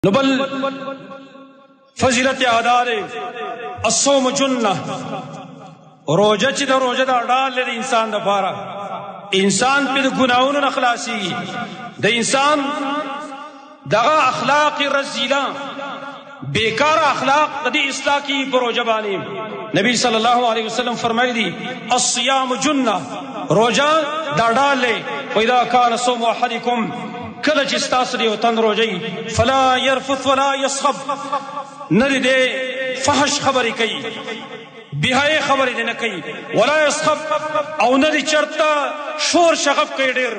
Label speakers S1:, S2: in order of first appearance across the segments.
S1: नबल फजीलत आदार असोम जुन्ना रोजा ची रोजा दा डाल ले इंसान दफारा इंसान पे गुनाहों न खलासी द इंसान दगा अखलाक रजीला बेकार अखलाक कदी इस्लाह की रोजा बानी नबी सल्लल्लाहु अलैहि वसल्लम फरमाई दी अस्सियाम जुन्ना रोजा दा डाल ले वइदा कान सोम अहदिकुम कल चिस्तासरी तन रोजई फला यरफुथ वला यसखब नरी दे फहश खबरी कई बिहाय खबरी दे न कई वला यसखब औ नरी चरता शोर शगफ कई डेर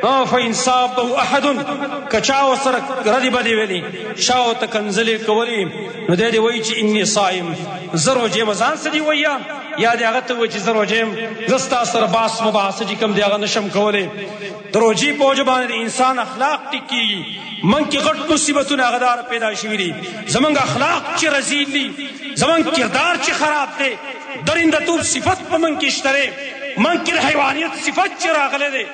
S1: फइंसाब अहदुन कचाव सर रदी बदी वेली शाव तकंजली कवरी न दे वही ची इन्नी साइम जरो जे मजान सदी वया या दे अगत वही ची जरो जे जस्ता सर बास मुबास जी कम दे अग नशम कवले दरोजी पौजबान इंसान अखलाक टिकी मन की गट मुसीबतुन अगदार पैदा शिविरी जमंग अखलाक ची रजीली जमंग किरदार ची खराब दे दरिंदा तूब सिफत पमन की इश्तरे मन की हैवानियत सिफत ची रागले दे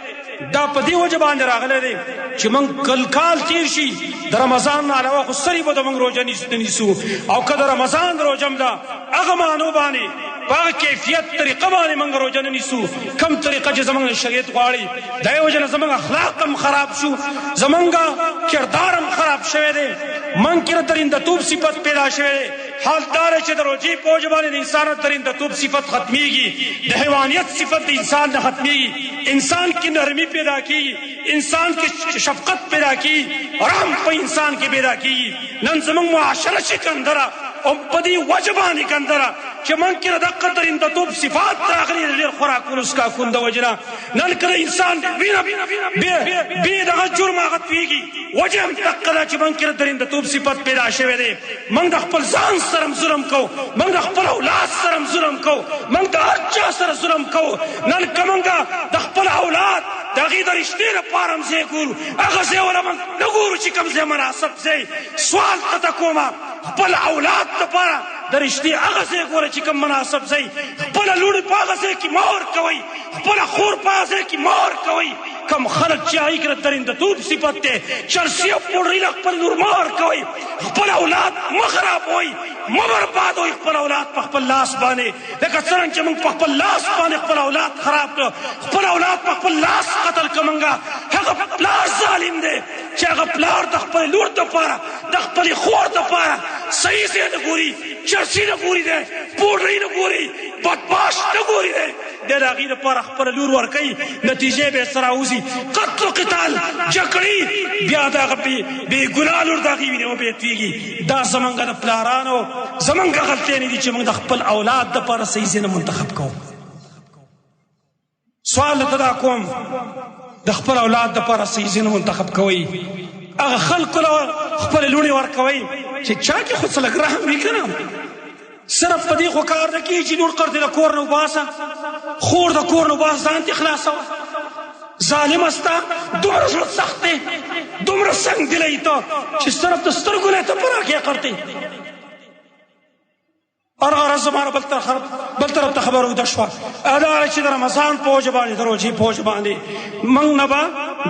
S1: دا پدی وجه باندې راغله دي چې من کل کال تیر شي د رمضان نه علاوه خو سری به د من روزه نیسو او که د رمضان روزم دا هغه مانو باندې په کیفیت طریقه باندې من روزه نیسو کم طریقه چې زمونږ شریعت غواړي دا یو جن زمونږ اخلاق هم خراب شو زمونږ کردار هم خراب شوی دی من کې درنده توب صفت پیدا شوی حال دار چې د روزي پوج باندې د انسان درنده توب صفت ختميږي د حیوانیت صفت د انسان نه ختميږي انسان کی نرمی پیدا کی انسان کی شفقت پیدا کی رحم په انسان کې پیدا کی نن زموږ معاشره شکندره او پدی وجبانی کندره چې من کې دقه درنده توب صفات راغلي ډېر خوراکونه اسکا کونده وجنا نن کله انسان وینا به دغه جرم هغه پیږي وجه هم دقه چې من کې درنده توب صفت پیدا شوی دی من د خپل ځان سره ظلم کو من د خپل اولاد سره ظلم کو من د هر چا سره ظلم کو نن کومنګ د خپل اولاد دغه د رښتې لپاره هم زه ګورو هغه زه ولا من نه ګورو چې کوم زه مناسب زه سوال پته کوم خپل اولاد لپاره د رښتې هغه زه ګوره چې کوم مناسب زه خپل لوڼې په هغه ځای کې مهر کوئ خپل خور په هغه ځای کې مهر کوئ کم خلق چې هغې کې د درنده توب صفت دی چرسي او پوډرۍ له خپل لور مهر کوئ خپل اولاد مه خرابوئ مه بربادوئ خپل اولاد په خپل لاس باندې لکه څرنګه چې موږ په خپل لاس باندې خپل اولاد خراب کړه خپل اولاد په خپل لاس قتل کړه هغه پلار ظالم دی چې هغه پلار د خپل لور دپاره د خپلې خور دپاره صحیح ځای نه ګوري چرسي نه ګوري دی پوډرۍ نه ګوري بدماش نه ګوري دی د هغې دپاره خپله لور ورکوي نتیجې به یې سره راوځي قتل و قتال جګړې بیا د هغه بې ګناه لور د هغې وینې وبهتېږي دا زمونږ د پلارانو زمونږ غلطیانې دي چې موږ د خپل اولاد دپاره صحیح ځای نه منتخب کوو سوال درته دا کوم د خپل اولاد دپاره صحیح ځای نه منتخب کوئ هغه خلکو له خپلې لوڼې ورکوئ چې چا کې خو څه لږ رحم وي که نه صرف په دې خو کار نه کېږي چې لور قرض د کور نه وباسه خور د کور نه وباسه ځان دې خلاصوه ظالمه ستا دومره زړه سخت دی دومره سنګ دلی ته چې صرف د سترګو نه ته په راکې قرتې هر غرض زمانه بل طرف ته خبره اوده شوه دا چې د رمضان په وجه باندې د روژې په وجه باندې موږ نه به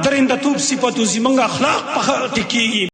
S1: درنده توب صفت وځي موږ اخلاق په ټیکېږي